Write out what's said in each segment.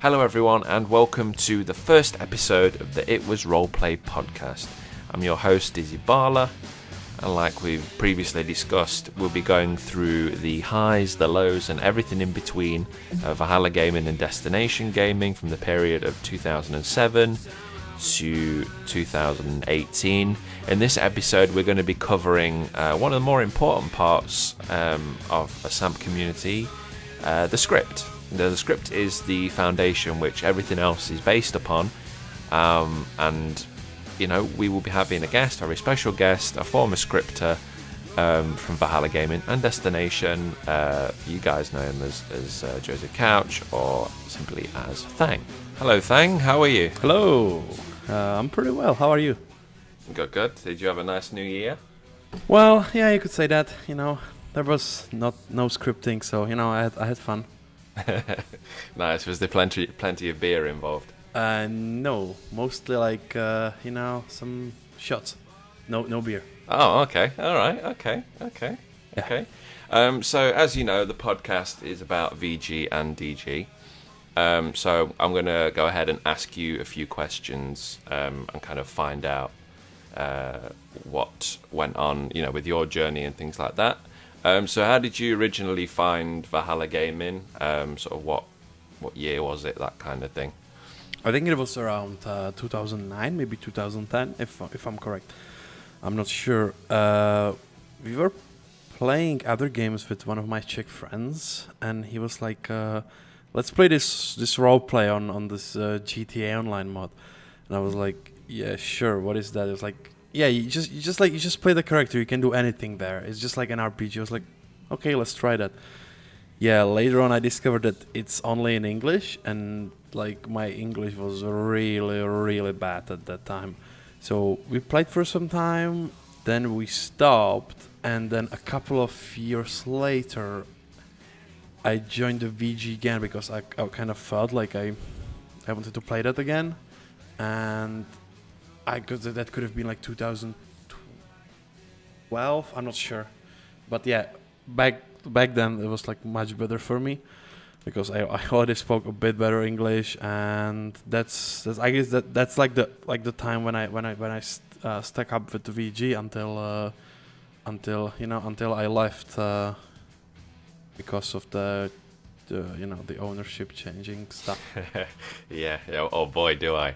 Hello everyone and welcome to the first episode of the It Was Roleplay podcast. I'm your host Dizzy Barla, and like we've previously discussed, we'll be going through the highs, the lows and everything in between of Valhalla gaming and destination gaming from the period of 2007 to 2018. In this episode we're going to be covering one of the more important parts of a SAMP community, the script. The script is the foundation which everything else is based upon, and you know, we will be having a guest, a very special guest, a former scripter from Valhalla Gaming and Destination. You guys know him as Joseph Couch, or simply as Thang. Hello Thang, how are you? Hello, I'm pretty well, how are you? Good. Did you have a nice new year? Well, yeah, you could say that, you know, there was no scripting, so, you know, I had fun. Nice. Was there plenty of beer involved? No, mostly like you know, some shots. No beer. Oh, okay. All right. Okay. Yeah. Okay. So as you know, the podcast is about VG and DG. So I'm gonna go ahead and ask you a few questions and kind of find out what went on, you know, with your journey and things like that. So how did you originally find Valhalla Gaming? Sort of what year was it, that kind of thing? I think it was around 2009, maybe 2010, if I'm correct. I'm not sure. We were playing other games with one of my Czech friends, and he was like, "Let's play this role play on this GTA Online mod." And I was like, "Yeah, sure. What is that?" It was like, "Yeah, you just play the character. You can do anything there. It's just like an RPG." I was like, "Okay, let's try that." Yeah, later on I discovered that it's only in English, and like my English was really bad at that time. So we played for some time, then we stopped, and then a couple of years later I joined the VG again because I kind of felt like I wanted to play that again, and that could have been like 2012, I'm not sure. But yeah, back then it was like much better for me because I already spoke a bit better English, and that's I guess that's like the time when I stuck up with the VG until I left because of the ownership changing stuff. Yeah. Oh boy, do I.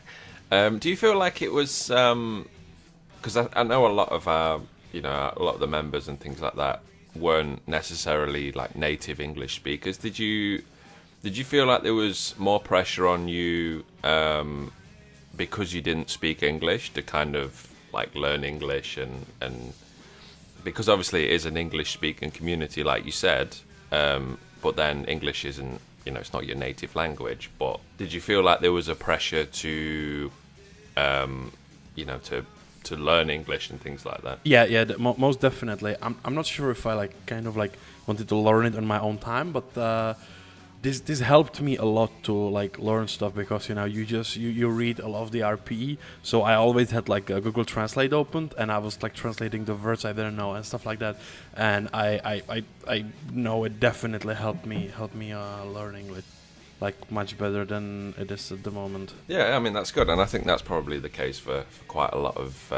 Do you feel like it was because I know a lot of a lot of the members and things like that weren't necessarily like native English speakers. Did you feel like there was more pressure on you because you didn't speak English to kind of like learn English and because obviously it is an English speaking community like you said, but then English isn't, you know, it's not your native language. But did you feel like there was a pressure to to learn English and things like that? Yeah, most definitely. I'm not sure if I like kind of like wanted to learn it on my own time, but this helped me a lot to like learn stuff because, you know, you read a lot of the RPE. So I always had like a Google Translate opened, and I was like translating the words I didn't know and stuff like that. And I know it definitely helped me learn English like much better than it is at the moment. Yeah, I mean that's good, and I think that's probably the case for quite a lot of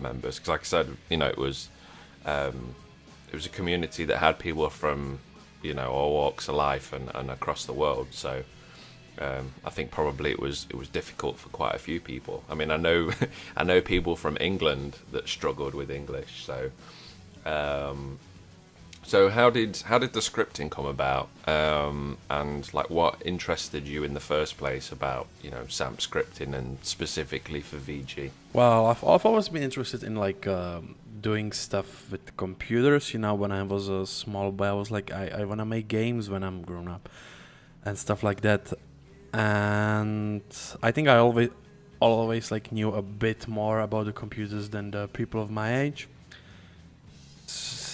members. Because, like I said, you know, it was a community that had people from, you know, all walks of life and across the world. So I think probably it was difficult for quite a few people. I mean, I know people from England that struggled with English. So so how did the scripting come about, and like what interested you in the first place about, you know, SAMP scripting and specifically for VG? Well, I've always been interested in like doing stuff with computers. You know, when I was a small boy, I was like, I want to make games when I'm grown up and stuff like that. And I think I always like knew a bit more about the computers than the people of my age.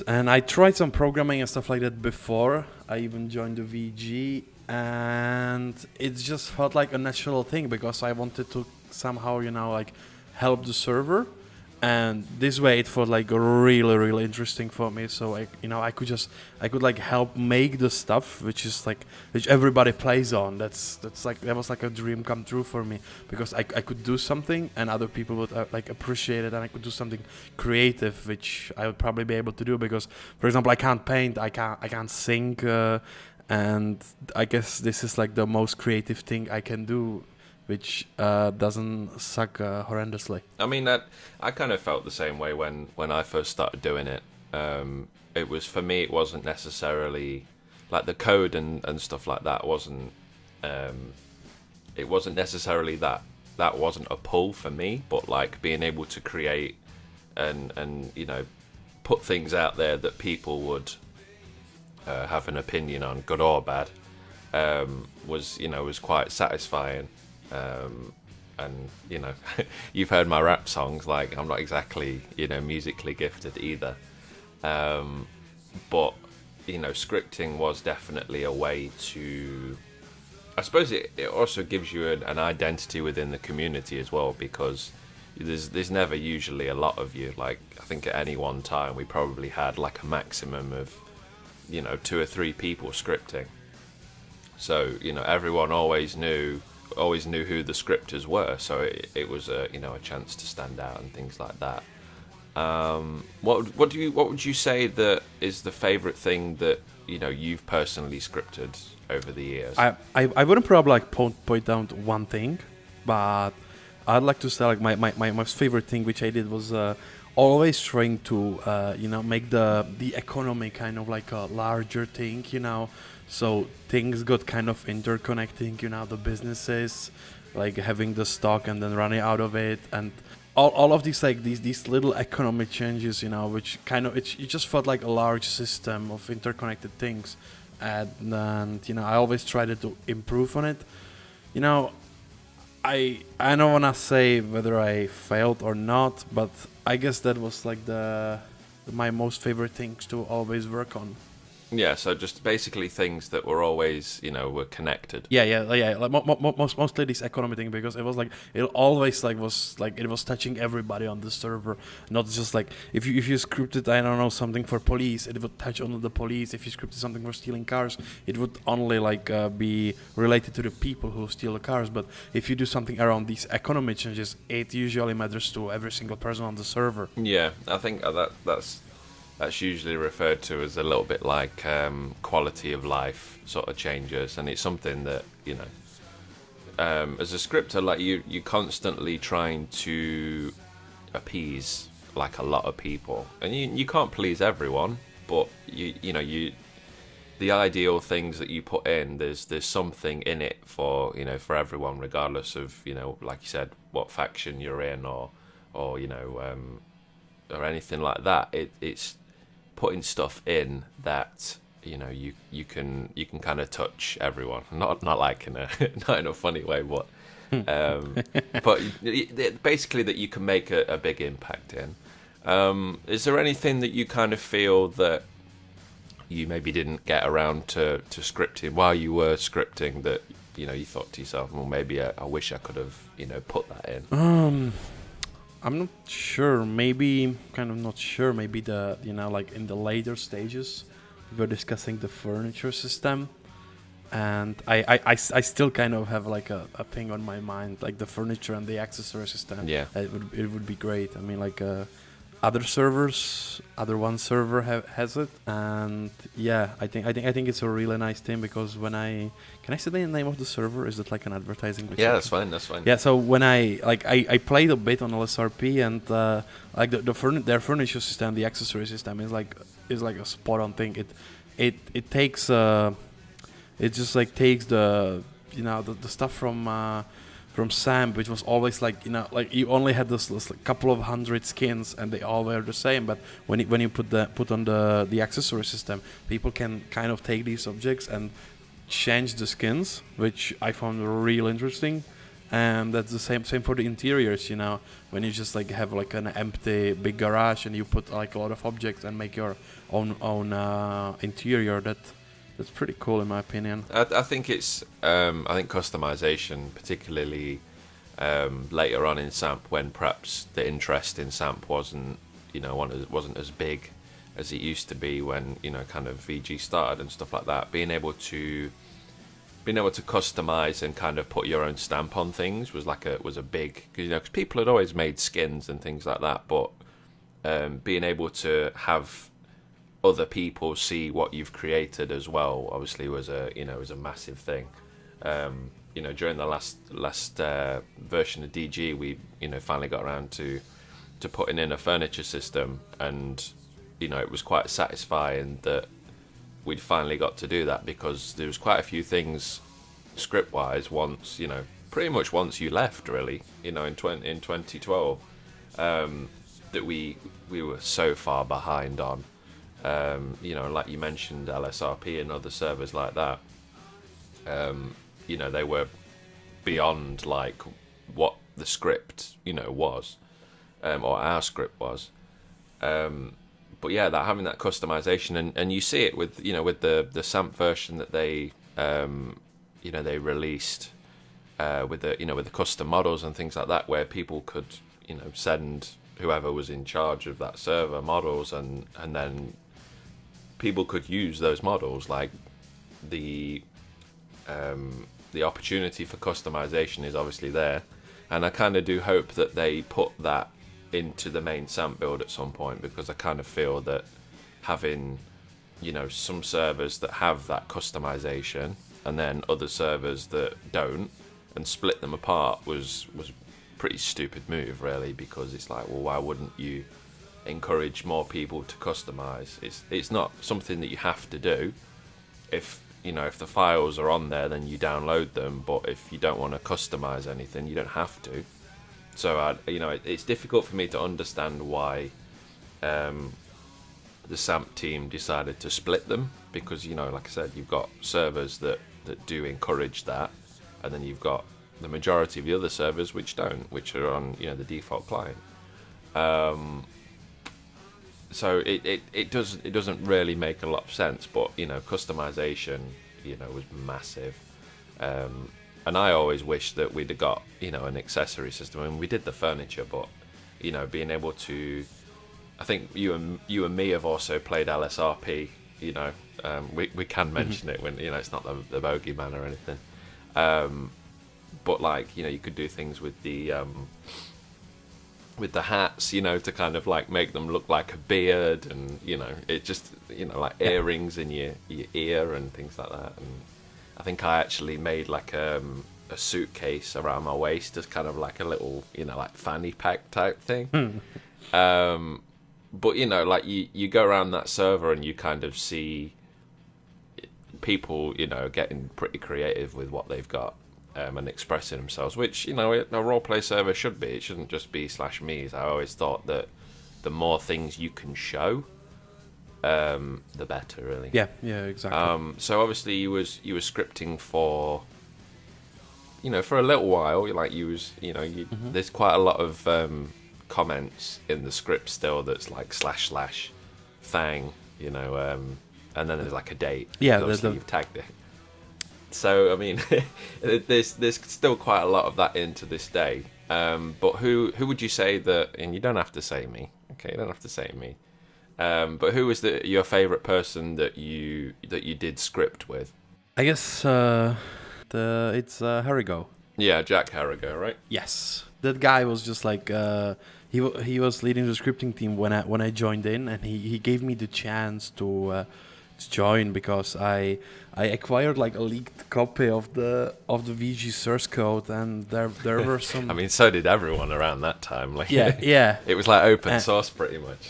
And I tried some programming and stuff like that before I even joined the VG, and it just felt like a natural thing because I wanted to somehow, you know, like help the server and this way it felt like really really interesting for me. So I could like help make the stuff which everybody plays on. That was like a dream come true for me, because I could do something and other people would like appreciate it, and I could do something creative which I would probably be able to do, because for example I can't paint, I can't sing, and I guess this is like the most creative thing I can do, which doesn't suck horrendously. I mean, that I kind of felt the same way when I first started doing it. It was, for me, it wasn't necessarily like the code and stuff like that wasn't. It wasn't necessarily that wasn't a pull for me, but like being able to create and put things out there that people would have an opinion on, good or bad, was quite satisfying. And you've heard my rap songs, like I'm not exactly musically gifted either, but scripting was definitely a way to, I suppose it also gives you an identity within the community as well, because there's never usually a lot of you. Like I think at any one time we probably had like a maximum of 2 or 3 people scripting, so everyone always knew who the scripters were, so it was a chance to stand out and things like that. What would you say that is the favorite thing that you've personally scripted over the years? I wouldn't probably like point down to one thing, but I'd like to say like my most favorite thing which I did was always trying to make the economy kind of like a larger thing, so things got kind of interconnecting, the businesses, like having the stock and then running out of it, and all of these like these little economic changes, which kind of it just felt like a large system of interconnected things, and I always tried to improve on it. I don't wanna say whether I failed or not, but I guess that was like my most favorite things to always work on. Yeah, so just basically things that were always, were connected. Yeah. Like mostly this economy thing, because it was like it always like was like it was touching everybody on the server, not just like if you scripted, I don't know, something for police, it would touch only the police. If you scripted something for stealing cars, it would only like be related to the people who steal the cars. But if you do something around these economy changes, it usually matters to every single person on the server. Yeah, I think that's usually referred to as a little bit like quality of life sort of changes, and it's something that as a scripter, like you're constantly trying to appease like a lot of people, and you can't please everyone, but you the ideal things that you put in, there's something in it for for everyone, regardless of like you said, what faction you're in or anything like that. It's putting stuff in that you can kind of touch everyone, not like in a not in a funny way, but basically that you can make a big impact in. Is there anything that you kind of feel that you maybe didn't get around to scripting while you were scripting, that you thought to yourself, well, maybe I wish I could have put that in? I'm not sure. Maybe kind of not sure. Maybe the like in the later stages, we were discussing the furniture system, and I still kind of have like a thing on my mind, like the furniture and the accessory system. Yeah, it would be great. I mean, like other one server has it, and yeah, I think it's a really nice thing, because when can I say the name of the server? Is it like an advertising? Yeah, that's fine. Yeah, so when I played a bit on LSRP, and like their furniture system, the accessory system is like a spot on thing. It takes it just like takes the the stuff from Sam, which was always like like you only had this like couple of hundred skins and they all were the same. But when you put on the accessory system, people can kind of take these objects and change the skins, which I found really interesting. And that's the same for the interiors. When you just like have like an empty big garage and you put like a lot of objects and make your own interior, that's pretty cool in my opinion. I think it's I think customization, particularly later on in SAMP, when perhaps the interest in SAMP wasn't as big as it used to be when kind of VG started and stuff like that. Being able to customize and kind of put your own stamp on things was a big, because people had always made skins and things like that, but being able to have other people see what you've created as well obviously was a massive thing. During the last version of DG, we finally got around to putting in a furniture system, and it was quite satisfying that we'd finally got to do that, because there was quite a few things script wise once pretty much once you left, really, in 2012, that we were so far behind on. Like you mentioned, LSRP and other servers like that, they were beyond like what the script was, or our script was. But yeah, that having that customization, and you see it with with the SAMP version that they they released, with the custom models and things like that, where people could send whoever was in charge of that server models, and then people could use those models. Like the opportunity for customization is obviously there, and I kind of do hope that they put that into the main SAMP build at some point, because I kind of feel that having some servers that have that customization and then other servers that don't, and split them apart was pretty stupid move, really, because it's like, well, why wouldn't you encourage more people to customize? It's not something that you have to do. If the files are on there, then you download them, but if you don't want to customize anything, you don't have to. So it's difficult for me to understand why the SAMP team decided to split them, because like I said, you've got servers that do encourage that, and then you've got the majority of the other servers which don't, which are on the default client. So it doesn't really make a lot of sense, but customization was massive. And I always wish that we'd have got an accessory system. I mean, we did the furniture, but being able to, I think you and me have also played LSRP. We can mention it when it's not the bogeyman or anything. But like you could do things with the hats, to kind of like make them look like a beard, and it just like earrings in your ear and things like that. And I think I actually made like a suitcase around my waist as kind of like a little like fanny pack type thing. But like you go around that server and you kind of see people getting pretty creative with what they've got, and expressing themselves, which a roleplay server should be. It shouldn't just be /me's. I always thought that the more things you can show, the better, really. Yeah, exactly. So obviously you were scripting for for a little while. There's quite a lot of comments in the script still that's like / Thang, and then there's like a date. Yeah, you've tagged it. So I mean, there's still quite a lot of that into this day. But who would you say that? And you don't have to say me. Okay, you don't have to say me. But who was your favourite person that you did script with? I guess it's Harigo. Yeah, Jack Harigo, right? Yes, that guy was just like he was leading the scripting team when I joined in, and he gave me the chance to join, because I acquired like a leaked copy of the VG source code, and there were some. I mean, so did everyone around that time. Like, yeah. It was like open source pretty much.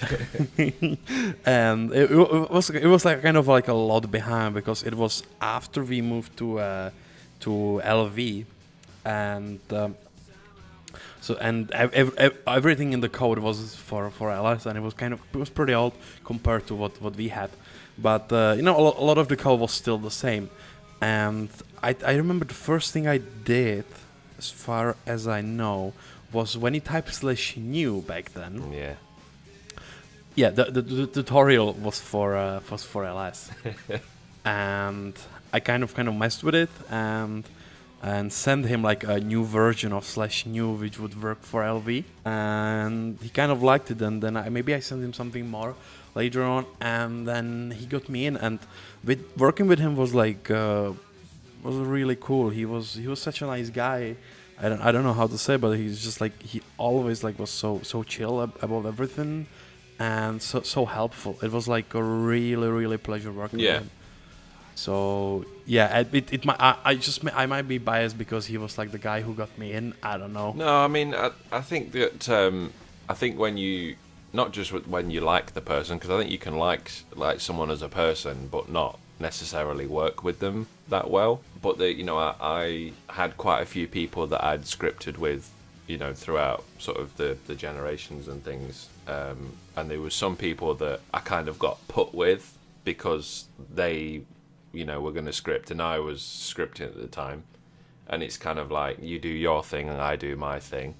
And it was like kind of like a lot behind, because it was after we moved to LV, and so everything in the code was for LS, and it was pretty old compared to what we had. But a lot of the code was still the same, and I remember the first thing I did, as far as I know, was when you type /new back then. Yeah. Yeah, the tutorial was for LS, and I kind of messed with it, and and send him like a new version of /new which would work for LV, and he kind of liked it. And then maybe I sent him something more later on, and then he got me in. And working with him was like was really cool. He was such a nice guy. I don't know how to say, but he's just like, he always like was so chill about everything, and so helpful. It was like a really pleasure working with him. So yeah, I might be biased because he was like the guy who got me in. I don't know. No, I mean, I think that I think when you, not just when you like the person, because I think you can like someone as a person, but not necessarily work with them that well. But I had quite a few people that I'd scripted with, throughout sort of the generations and things, and there was some people that I kind of got put with because they were going to script and I was scripting at the time, and it's kind of like, you do your thing and I do my thing,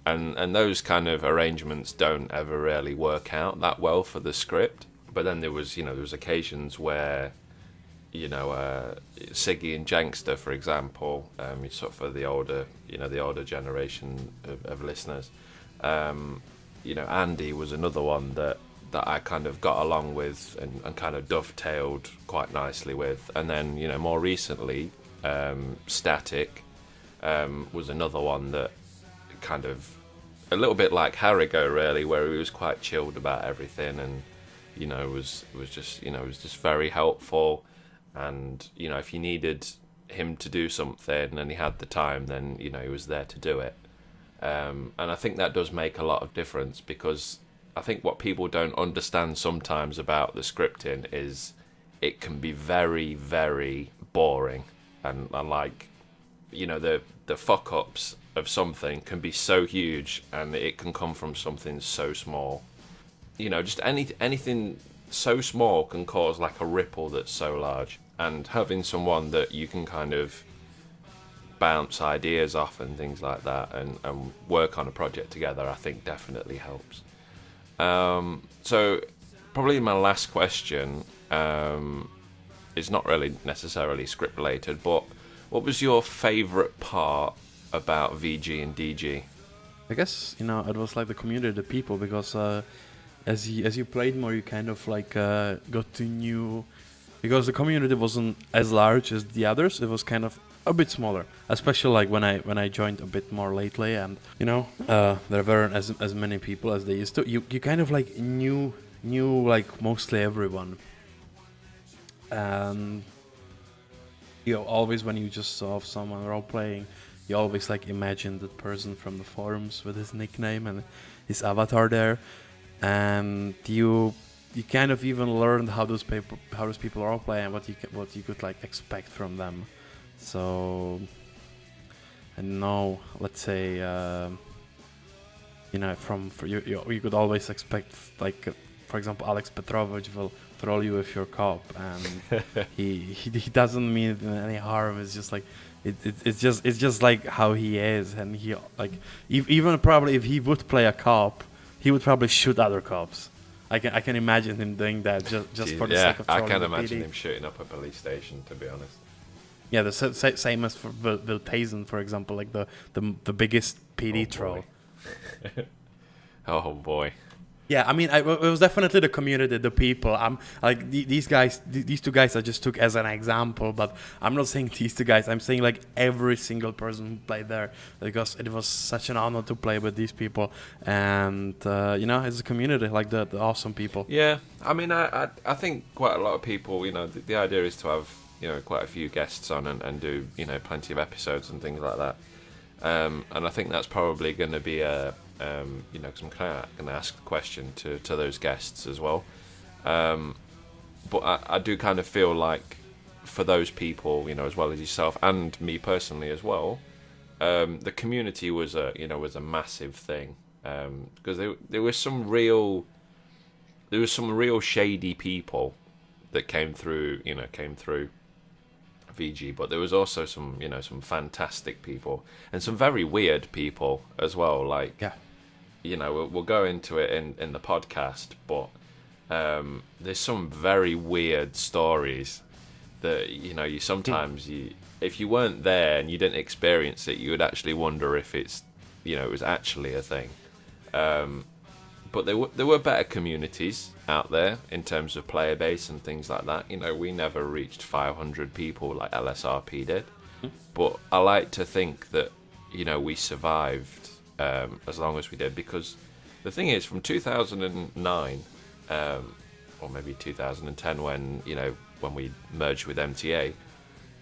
and those kind of arrangements don't ever really work out that well for the script. But then there was occasions where Siggy and Jankster, for example, sort of for the older generation of listeners, Andy was another one that I kind of got along with and kind of dovetailed quite nicely with. And then more recently, Static was another one that kind of a little bit like Harrigo, really, where he was quite chilled about everything, and was just very helpful. And if you needed him to do something and he had the time, then he was there to do it. And I think that does make a lot of difference, because I think what people don't understand sometimes about the scripting is it can be very, very boring, and like the fuck ups of something can be so huge, and it can come from something so small. Just anything so small can cause like a ripple that's so large. And having someone that you can kind of bounce ideas off and things like that, and work on a project together, I think definitely helps. So probably my last question is not really necessarily script related, but what was your favourite part about VG and DG? I guess it was like the community, the people, because as you played more, you kind of like got to know, because the community wasn't as large as the others. It was kind of a bit smaller, especially like when I joined a bit more lately, and there weren't as many people as they used to. You kind of like knew like mostly everyone, and always when you just saw someone role playing, you always like imagined that person from the forums with his nickname and his avatar there, and you kind of even learned how those people role play and what you could like expect from them. So, and now, let's say, you could always expect, like, for example, Alex Petrovich will troll you with your cop, and he doesn't mean any harm. It's just like it's just like how he is, and he like even probably if he would play a cop, he would probably shoot other cops. I can imagine him doing that just for the sake of trolling. I can the imagine PD. him shooting up a police station, to be honest. Yeah, the same as for Viltazen, for example, like the biggest PD troll. Oh boy. Yeah, I mean, it was definitely the community, the people. I'm like these guys, these two guys I just took as an example, but I'm not saying these two guys. I'm saying like every single person who played there, because it was such an honor to play with these people, and it's a community, like the awesome people. Yeah, I mean, I think quite a lot of people, the idea is to have quite a few guests on and do plenty of episodes and things like that, and I think that's probably going to be a because I'm kind of going to ask the question to those guests as well, but I do kind of feel like for those people, as well as yourself and me personally as well, the community was a massive thing, because there was some real shady people that came through VG, but there was also some fantastic people and some very weird people as well. Like, yeah, we'll go into it in the podcast, but there's some very weird stories that you sometimes if you weren't there and you didn't experience it, you would actually wonder if it was actually a thing. But there were better communities out there in terms of player base and things like that. We never reached 500 people like LSRP did, but I like to think that we survived as long as we did, because the thing is, from 2009 or maybe 2010, when we merged with MTA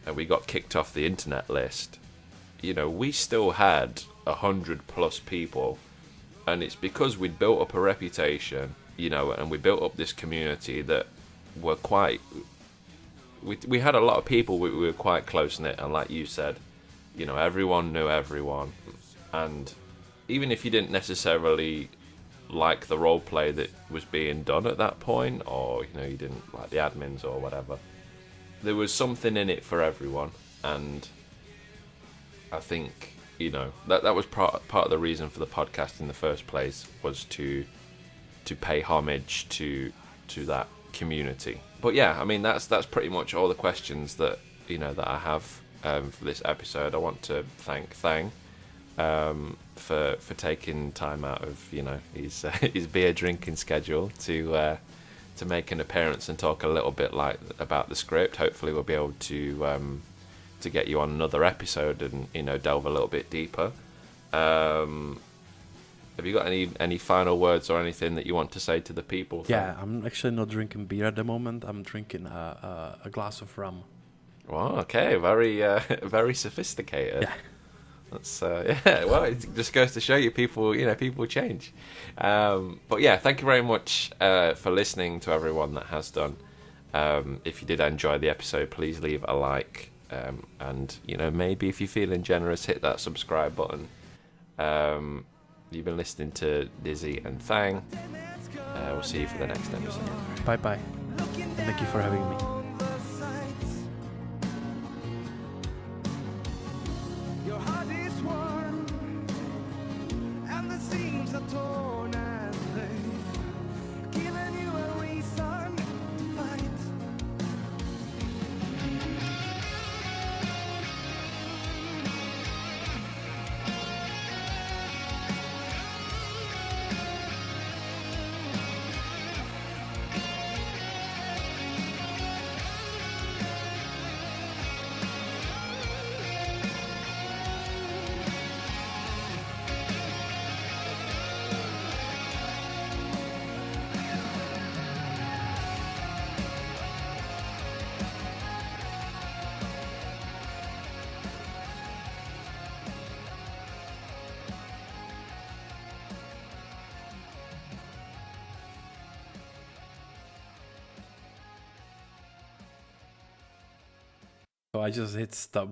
and we got kicked off the internet list, we still had 100+ people. And it's because we'd built up a reputation, and we built up this community that were quite... We had a lot of people, we were quite close-knit, and like you said, everyone knew everyone. And even if you didn't necessarily like the roleplay that was being done at that point, or, you didn't like the admins or whatever, there was something in it for everyone. And I think... that was part of the reason for the podcast in the first place, was to pay homage to that community. But yeah, I mean that's pretty much all the questions that that I have for this episode. I want to thank Thang for taking time out of his beer drinking schedule to make an appearance and talk a little bit about the script. Hopefully we'll be able to get you on another episode and delve a little bit deeper. Have you got any final words or anything that you want to say to the people? Yeah, I'm actually not drinking beer at the moment. I'm drinking a glass of rum. Wow, okay, very very sophisticated. Yeah. That's well, it just goes to show you people change. But yeah, thank you very much for listening to everyone that has done. If you did enjoy the episode, please leave a like. And maybe if you're feeling generous, hit that subscribe button. You've been listening to Dizzy and Thang. We'll see you for the next episode. Bye. Thank you for having me. Your heart is warm, and the seams are torn and they've given you a reason to fight. So I just hit stop.